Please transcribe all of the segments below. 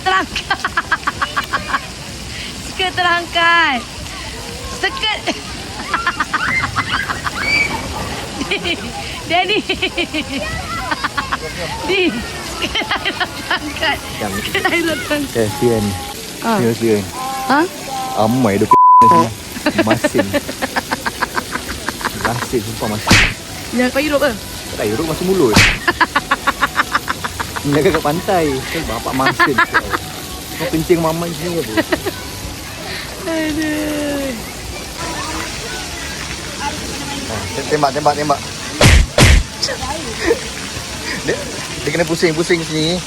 terangkat. Skirt terangkat. Skirt. Daddy. Di. Skirt Ayla terangkat. Skirt Ayla terangkat. Kasihan. Kasihan. Ha? Amai dia masin. Masin sumpah masin. Yang kau hirup ke? Tak tahu hirup masuk mulut. Mereka kat pantai. Bapak masin. Kau kencing mama sini apa? Aduh. Tembak. Dia kena pusing sini.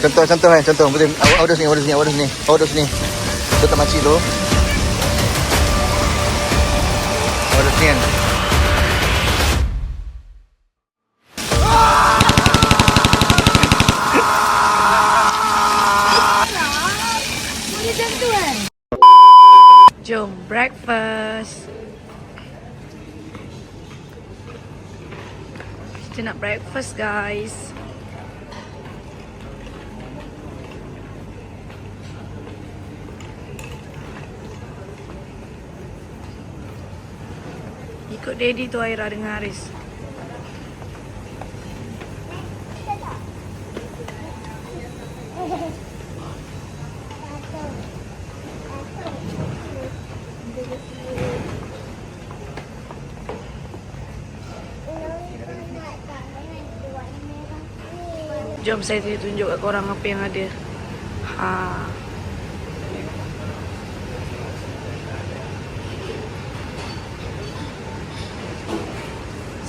Contoh kan, contoh. Awak duduk sini. Tu tak makcik tu. Awak duduk sini kan. Jom breakfast. Kita nak breakfast guys. Ikut Daddy tu Aira dengan Haris. Jom saya tunjuk kat korang apa yang ada.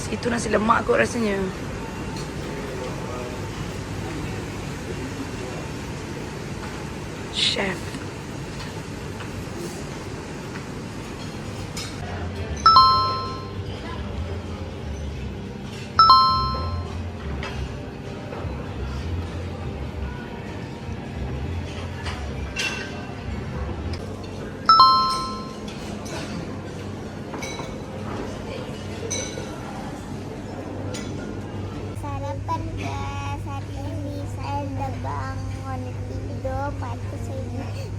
Itu nasi lemak kot rasanya. Chef.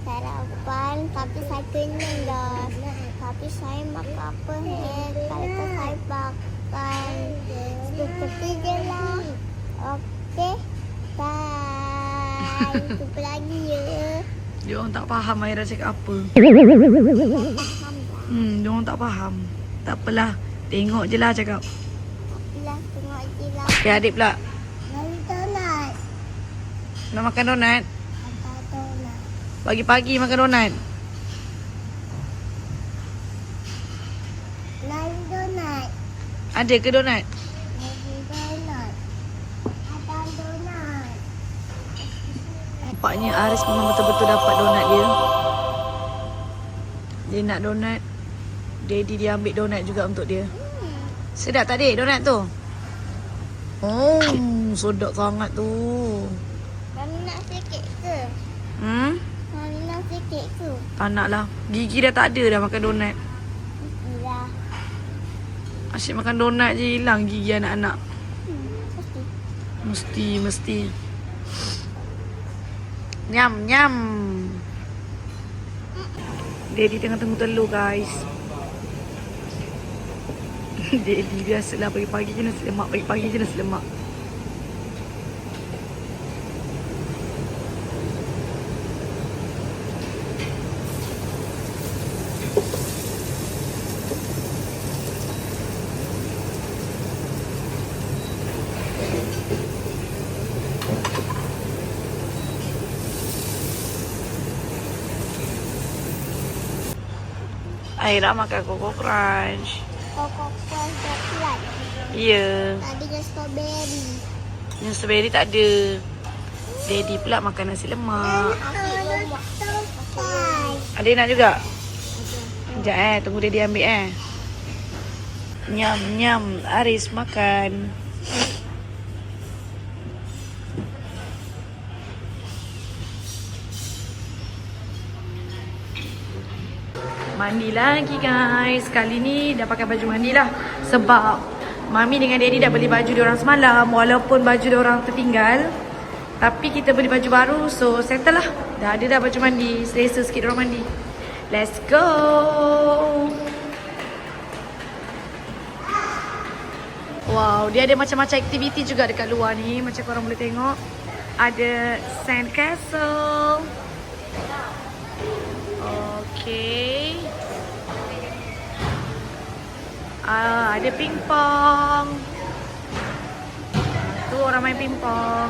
Sarapan, tapi saya kenyang dah. Tapi saya makan apa kalau saya makan seperti je lah. Okey, bye. Jumpa lagi ya. Dia orang tak faham Aira cakap apa. Dia orang tak faham. Tak apalah, tengok je lah cakap. Apalah, tengok je lah. Okay, adik pula. Nak donat. Nak makan donat? Makan donat. Pagi-pagi makan donat? Nak donat. Ada ke donat? Donat. Ada donat. Nampaknya Aris memang betul-betul dapat donat dia. Dia nak donat. Daddy dia ambil donat juga untuk dia. Sedap tak dik donat tu? Oh, sedap sangat tu. Mami nak sikit ke? Mami nak sikit ke? Tak nak lah. Gigi dah tak ada dah makan donat. Iyalah. Asyik makan donat je hilang gigi anak-anak. Pasti. Mesti. Nyam. Daddy tengah tunggu telur guys. Daddy biasalah pagi-pagi je nasi lemak. Aira makan Coco Crunch. Coco Crunch coklat. Ya. Tadi je strawberry. Yang strawberry tak ada. Daddy pula makan nasi lemak. Adik nak juga? Sekejap tunggu Daddy ambil Nyam. Aris makan. Mandi lagi guys. Kali ni dah pakai baju mandi lah. Sebab Mami dengan Daddy dah beli baju diorang semalam. Walaupun baju diorang tertinggal, Tapi kita beli baju baru, so settle lah. Dah ada dah baju mandi. Selesa sikit orang mandi. Let's go. Wow, dia ada macam-macam aktiviti juga dekat luar ni. Macam korang boleh tengok. Ada sand castle. Okay. Ada pingpong. Tu orang main pingpong.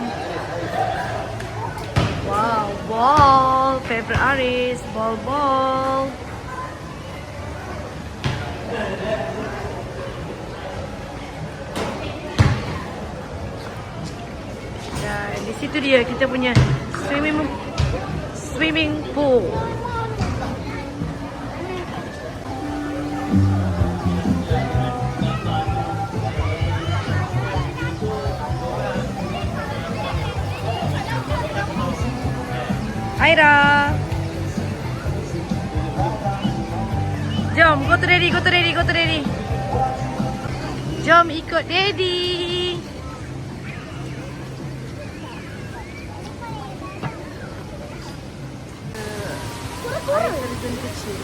Wow, ball. Favorite Aris. Ball. Dan di situ dia kita punya swimming pool. Aira. Jom, go to daddy. Jom ikut daddy. Air kecil.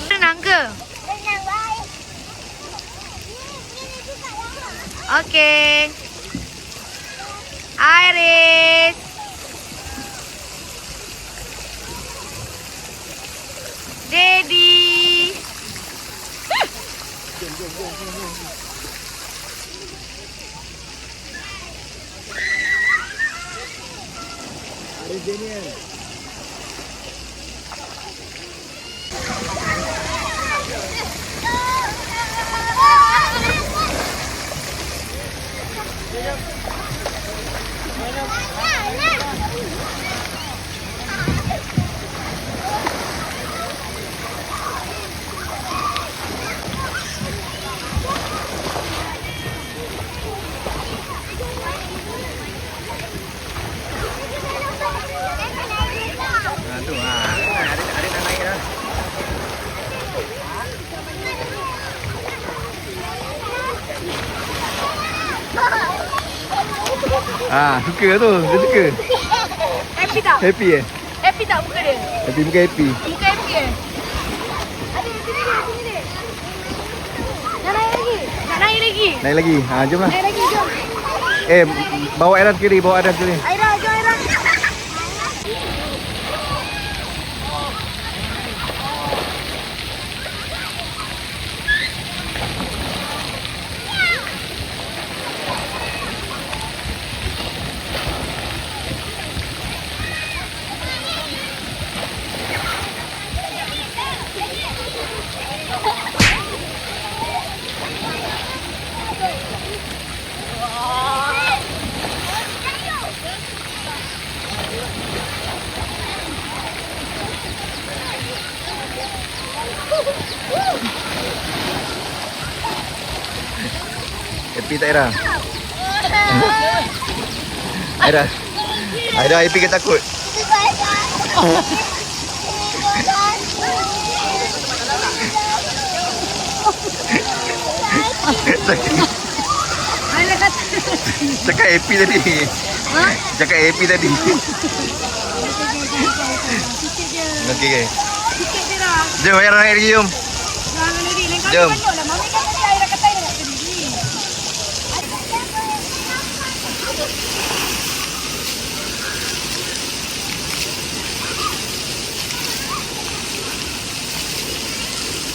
Renang ke? Renang baik. Ini juga lah. Okay. Iris. Daddy. Ada Daniel. Tu adik nak naik dah. Suka tu. Dia suka. Happy tak? Happy Happy tak muka dia? Happy bukan happy. Muka happy Ada sini dia. Nak naik lagi? Naik lagi. Jomlah. Naik lagi, jom. Bawa Aira kiri, Aira, jom Aira. Happy tak Aira? Aira happy ke takut? Cakap happy tadi. Cakap happy tadi. Okey. Sikit je dah. Jom Aira naik lagi jom. Jangan lari. Lain kali Jom. panduk lah. Mami kan tadi Aira kata Aira nak berdiri.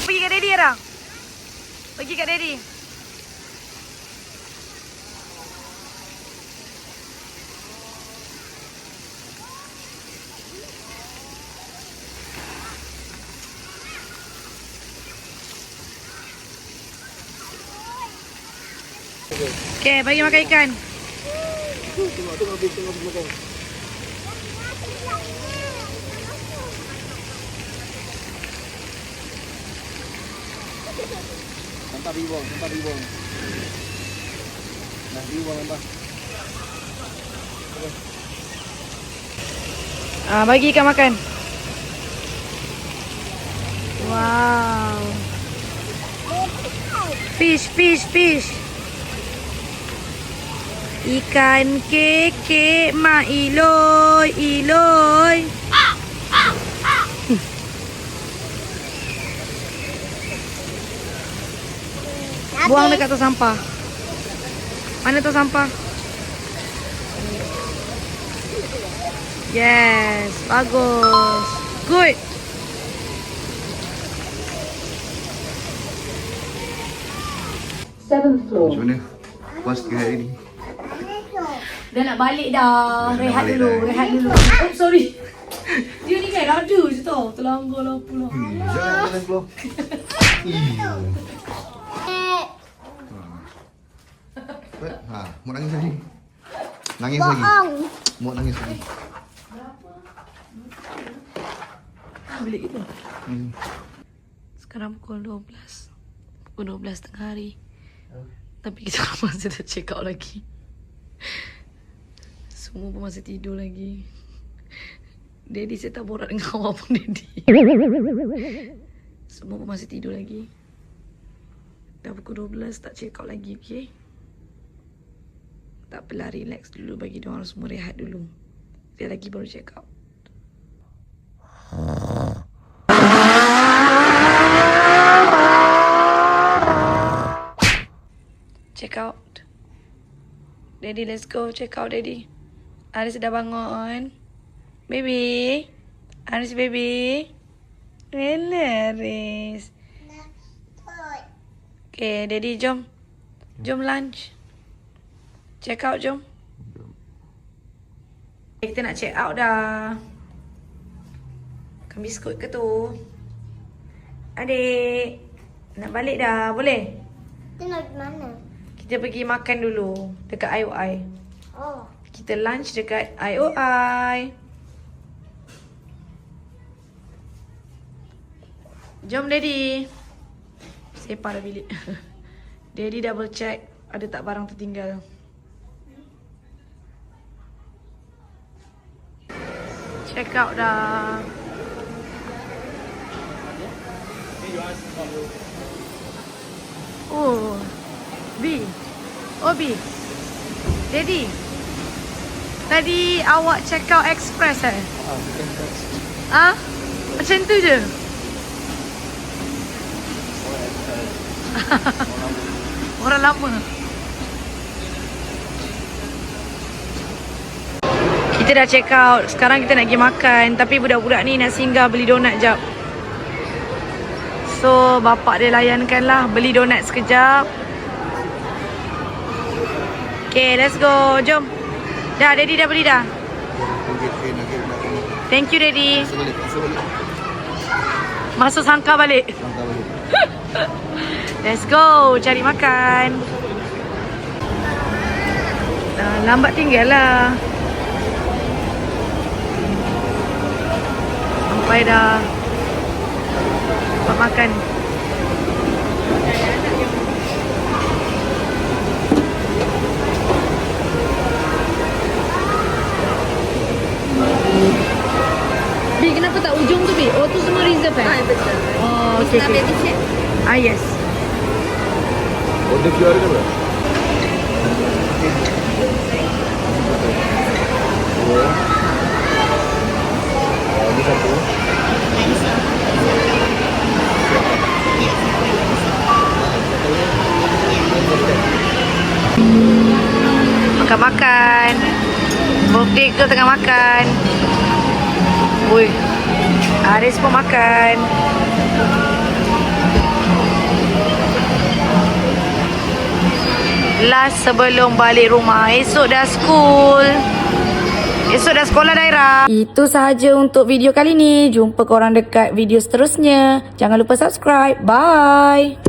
Pergi kat daddy Aira. Pergi kat daddy. Okay, bagi makan ikan. Tengok habis makan. Sampah bibuang. Nah, bibuang sampah. Bagi ikan makan. Wow. Fish. Ikan keke mak iloy. Buang dekat tu sampah. Mana tu sampah? Yes, bagus. Good. Macam mana? Puas ke hari ni? Dah nak balik dah. Rehat balik dulu. dah. Oh, sorry. Dia ni kan rada je tau. Terlanggar lah pula. Jangan keluar. Mau nangis lagi. Mau nangis lagi. Bilik kita. Sekarang pukul 12. Pukul 12 tengah hari. Tapi kita masih dah check out lagi. Semua pun masih tidur lagi. Daddy saya tak borak dengan awak pun Daddy. Semua pun masih tidur lagi. Dah pukul 12 tak check out lagi, okay? Tak apalah, relax dulu bagi diorang semua rehat dulu. Dia lagi baru check out. Check out. Daddy, let's go. Check out, Daddy. Aris dah bangun. Baby. Aris, baby. Rela, Aris. Okay, Daddy, jom. Jom lunch. Check out, jom. Kita nak check out dah. Makan biskut ke tu? Adik. Nak balik dah, boleh? Kita nak pergi mana? Kita pergi makan dulu dekat IOI. Oh. Kita lunch dekat IOI. Jom, Daddy. Sepah dah bilik. Daddy double check ada tak barang tertinggal. Check out dah. Oh, B. Oh, B. Daddy. Tadi awak check out express Ah? Macam tu je? Orang lama. Kita dah check out. Sekarang kita nak pergi makan. Tapi budak-budak ni nak singgah beli donat jap. So, bapak dia layankan lah. Beli donat sekejap. Okay, let's go. Jom. Dah, Daddy dah beli dah. Thank you, Daddy. Masuk sangka balik. Let's go. Cari makan. Lambat tinggal lah. Sampai dah. Dapat makan. Bi, kenapa tak ujung tu, Bi? Oh, tu semua reserve Betul. Oh, okay, okay. Yes. Order QR ke berapa? Ini satu. Makan-makan. Birthday girl tengah makan. Ui, Aris pun makan. Last sebelum balik rumah. Esok dah school. Esok dah sekolah daerah. Itu sahaja untuk video kali ni. Jumpa korang dekat video seterusnya. Jangan lupa subscribe. Bye.